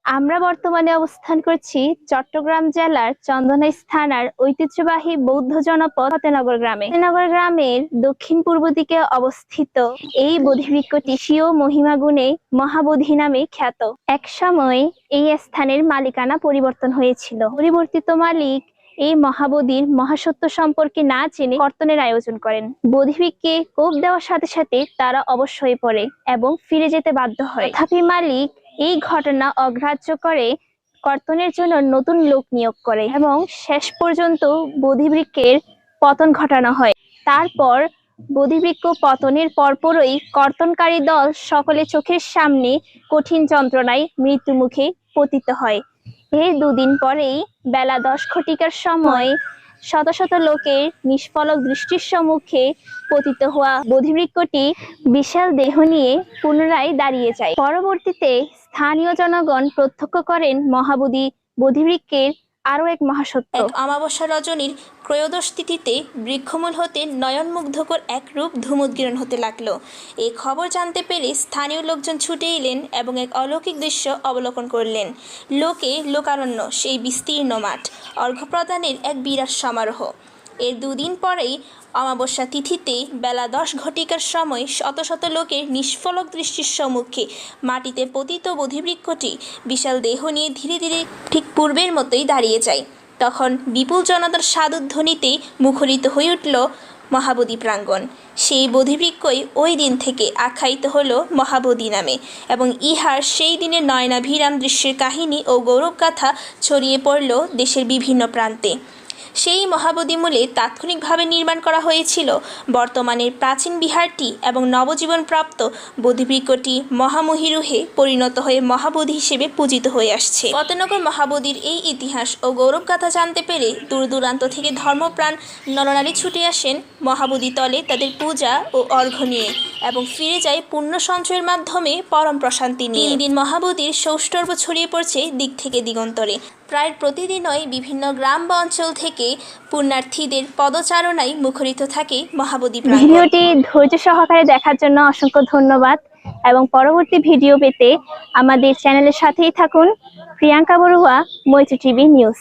আমরা বর্তমানে অবস্থান করছি চট্টগ্রাম জেলার চন্দনাইশ থানার ঐতিহ্যবাহী বৌদ্ধ জনপদ ফতেনগর গ্রামে। ফতেনগর গ্রামের দক্ষিণ পূর্ব দিকে অবস্থিত এই বোধিবৃক্ষটি স্বীয় মহিমা গুণে মহাবোধি নামে খ্যাত। এক সময় এই স্থানের মালিকানা পরিবর্তন হয়েছিল। পরিবর্তিত মালিক এই মহাবোধির মহাসত্য সম্পর্কে না জেনে কর্তনের আয়োজন করেন। বোধিবৃক্ষকে কোপ দেওয়ার সাথে সাথে তারা অবশ্য হয়ে পড়ে এবং ফিরে যেতে বাধ্য হয়। তথাপি মালিক এই ঘটনা অগ্রাহ্য করে কর্তনের জন্য নতুন লোক নিয়োগ করে এবং শেষ পর্যন্ত বোধিবৃক্ষের পতন ঘটানো হয়। তারপর বোধিবৃক্ষ পতনের পরপরই কর্তনকারী দল সকলে চোখের সামনে কঠিন যন্ত্রণায় মৃত্যু মুখে পতিত হয়। এর দুদিন পরেই বেলা 10 ঘটিকার সময় শত শত লোকের নিষ্ফলক দৃষ্টির সম্মুখে পতিত হওয়া বোধিবৃক্ষটি বিশাল দেহ নিয়ে পুনরায় দাঁড়িয়ে যায়। পরবর্তীতে স্থানীয় জনগণ প্রত্যক্ষ করেন মহাবোধি বোধিবৃক্ষের আরো এক মহাসত্য। এক অমাবস্যা রজনীর ত্রয়োদশ তিথিতে বৃক্ষমূল হতে নয়নমুগ্ধকর এক রূপ ধূমোদ্গীরণ হতে লাগলো। এই খবর জানতে পেরে স্থানীয় লোকজন ছুটে এলেন এবং এক অলৌকিক দৃশ্য অবলোকন করলেন। লোকারণ্য সেই বিস্তীর্ণ মাঠ, অর্ঘ্যপ্রদানের এক বিরাট সমারোহ। এর দুদিন পরেই অমাবস্যা তিথিতে বেলা 10 ঘটিকার সময় শত শত লোকের নিষ্ফলক দৃষ্টির সম্মুখে মাটিতে পতিত বোধিবৃক্ষটি বিশাল দেহ নিয়ে ধীরে ধীরে ঠিক পূর্বের মতোই দাঁড়িয়ে যায়। তখন বিপুল জনতার সাধুধ্বনিতেই মুখরিত হয়ে উঠল মহাবোধি প্রাঙ্গণ। সেই বোধিবৃক্ষই ওই দিন থেকে আখ্যায়িত হলো মহাবোধি নামে এবং ইহার সেই দিনের নয়নাভিরাম দৃশ্যের কাহিনী ও গৌরবগাথা ছড়িয়ে পড়ল দেশের বিভিন্ন প্রান্তে। সেই মহাবোধিমূলে তাৎক্ষণিকভাবে নির্মাণ করা হয়েছিল বর্তমানের প্রাচীন বিহারটি এবং নবজীবনপ্রাপ্ত বোধিবৃক্ষটি মহামহিরুহে পরিণত হয়ে মহাবোধি হিসেবে পূজিত হয়ে আসছে। ফতেনগর মহাবোধির এই ইতিহাস ও গৌরবগাথা জানতে পেরে দূর দূরান্ত থেকে ধর্মপ্রাণ নরনারী ছুটে আসেন মহাবোধি তলে তাদের পূজা ও অর্ঘ্য নিয়ে এবং ফিরে যায় পুণ্য সঞ্চয়ের মাধ্যমে পরম প্রশান্তি নিয়ে। 3 দিন মহাবোধির সৌষ্ঠর্য ছড়িয়ে পড়ছে দিক থেকে দিগন্তরে। প্রায় প্রতিদিনই বিভিন্ন গ্রাম বা অঞ্চল থেকে পুণ্যার্থীদের পদচারণায় মুখরিত থাকে মহাবোধি প্রাঙ্গণ। ভিডিওটি ধৈর্য সহকারে দেখার জন্য অসংখ্য ধন্যবাদ এবং পরবর্তী ভিডিও পেতে আমাদের চ্যানেলের সাথেই থাকুন। প্রিয়াঙ্কা বড়ুয়া, মৈত্রী টিভি নিউজ।